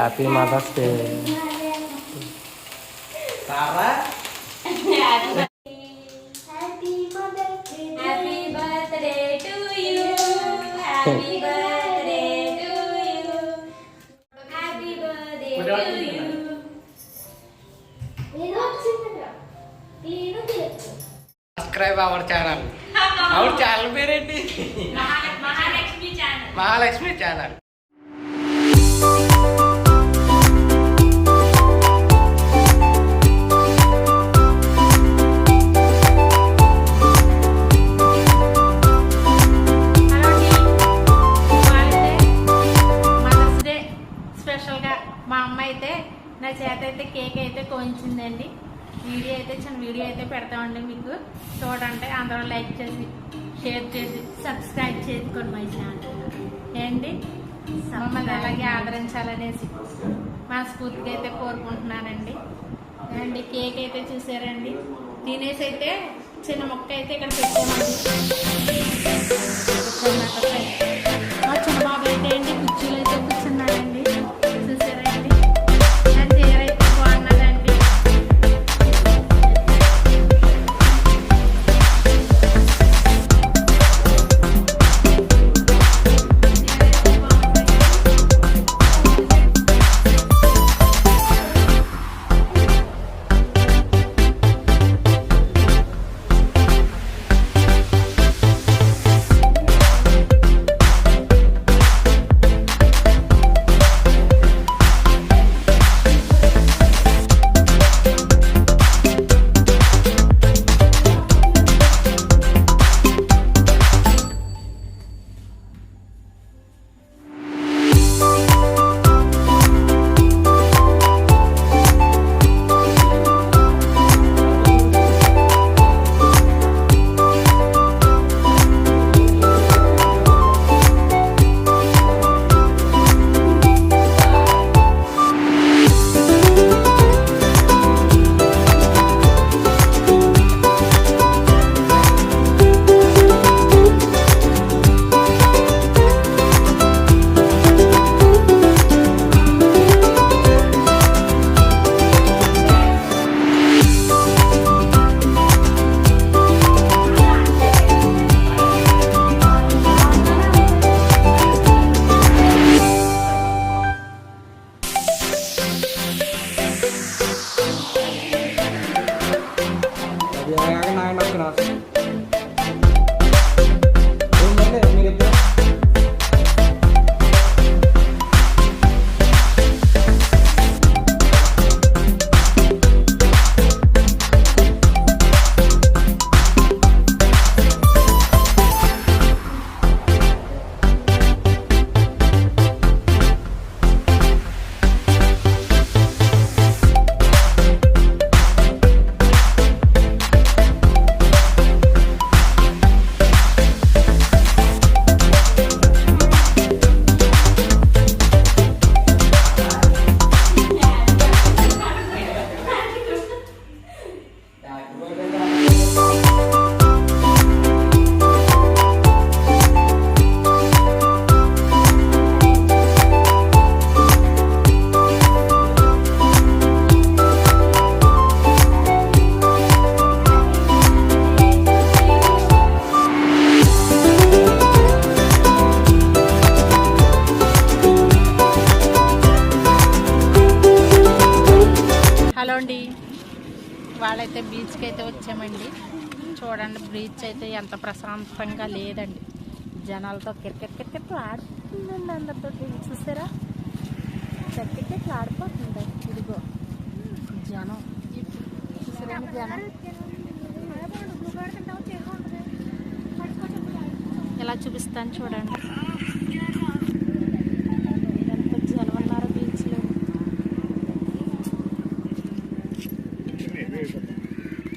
Happy mother's day Tara. Subscribe our channel. Our channel పేరేంటి? Mahalakshmi channel. మా అమ్మ అయితే నా చేత అయితే కేక్ అయితే కోయించిందండి. చిన్న వీడియో అయితే పెడతామండి. మీకు చూడండి, అందరూ లైక్ చేసి షేర్ చేసి సబ్స్క్రైబ్ చేసుకోండి మై ఛానల్ ఏంటి. మమ్మల్ని అలాగే ఆదరించాలనేసి మనస్ఫూర్తిగా అయితే కోరుకుంటున్నానండి. అండి కేక్ అయితే చూసారండి, తినేసి అయితే చిన్న మొక్క అయితే ఇక్కడ పెట్టామండి. మా చిన్న బాబు అయితే అండి కుర్చీలు అయితే కూర్చున్నాడండి. చూసారండి, నా చీర అయితే బాగున్నదండి. హలో అండి, వాళ్ళైతే బీచ్కి అయితే వచ్చామండి. చూడండి, బీచ్ అయితే ఎంత ప్రశాంతంగా లేదండి. జనాలతో క్రికెట్ ఆడుతుందండి. అందరితో చూసారా, క్రికెట్ ఆడిపోతుంది. ఇదిగో జనం చూసారా, జనం ఇలా చూపిస్తాను చూడండి. ఎంత జనం ఉన్నారు బీచ్లో.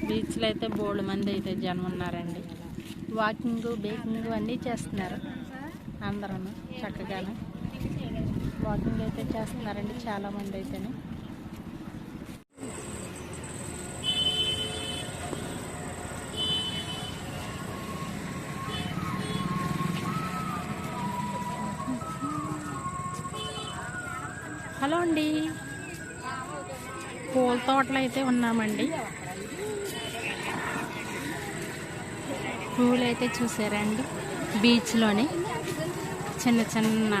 బీచ్లో అయితే బోల్డ్ మంది అయితే జనం ఉన్నారండి. వాకింగ్ బేకింగ్ అన్నీ చేస్తున్నారు. అందరూ చక్కగానే వాకింగ్ అయితే చేస్తున్నారండి చాలామంది అయితేనే. హలో అండి, పూల తోటలో అయితే ఉన్నామండి. పూలు అయితే చూసారండి, బీచ్లోని చిన్న చిన్న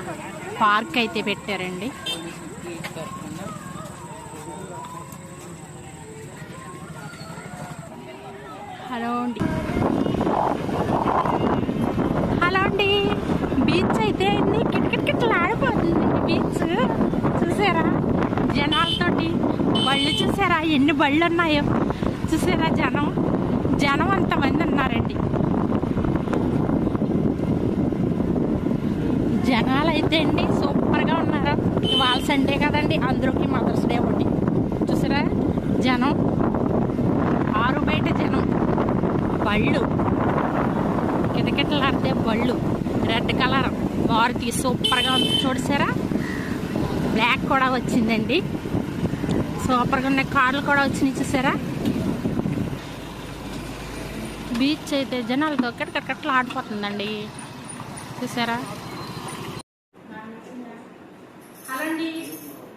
పార్క్ అయితే పెట్టారండి. హలో అండి, హలో అండి, బీచ్ అయితే అన్ని కిటకిటకిటలు ఆడిపోతుందండి. బీచ్ చూసారా, జనాలతోటి. బళ్ళు చూసారా, ఎన్ని బళ్ళు ఉన్నాయో చూసారా. జనం అంతమంది ఉన్నారండి. జనాలు అయితే అండి సూపర్గా ఉన్నారు. ఇవాళ సండే కదండి, అందరికి మదర్స్ డే ఒకటి. చూసారా జనం, ఆరు బయట జనం. బళ్ళు కిటకిటలాడితే బళ్ళు, రెడ్ కలర్ మారుతి సూపర్గా ఉంది. చూసారా, బ్లాక్ కూడా వచ్చిందండి. సూపర్గా ఉన్న కార్లు కూడా వచ్చినాయి. చూసారా, బీచ్ అయితే జనాలతో కిటకిటలు ఆడిపోతుందండి. చూసారా. హలో అండి,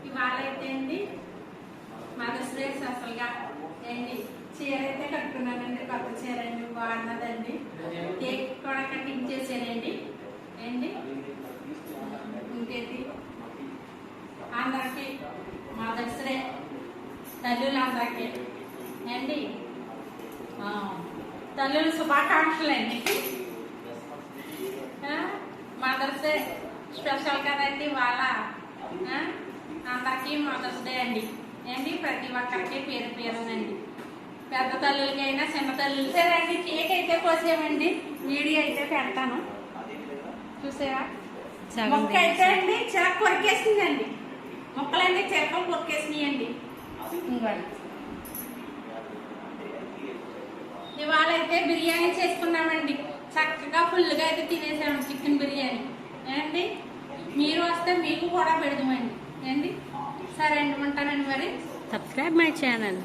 ఇవాళ అయితే అండి మదర్స్ డే స్పెషల్గా ఏంటి చీర అయితే కట్టుకున్నానండి. కొత్త చీర అండి, బాగున్నదండి. కేక్ కూడా కటింగ్ చేశానండి. ఏంటి ఇంకేంటి, అందరికి మదర్స్ డే తల్లులందరికీ ఏంటి తల్లుల శుభాకాంక్షలు అండి. మదర్స్ డే స్పెషల్ కదండి వాళ్ళ. అందరికీ మదర్స్ డే అండి. ఏంటి ప్రతి ఒక్కరికి పేరు పేరునండి. పెద్ద తల్లులకైనా చిన్న తల్లులు సరేండి. కేక్ అయితే కోసామండి, వీడియో అయితే పెడతాను. చూసారా, మొక్క అయితే అండి చిరక కొరికేసిందండి. మొక్కలన్నీ చిరకలు కొరికేసినాయండి. ఇవాళ అయితే బిర్యానీ చేసుకున్నామండి. చక్కగా ఫుల్గా అయితే తినేసాము చికెన్ బిర్యానీ. ఏంటి మీరు వస్తే మీకు కూడా పెడదామండి. ఏంటి సరే అండి, ఉంటానండి. మరి సబ్స్క్రైబ్ మై ఛానల్.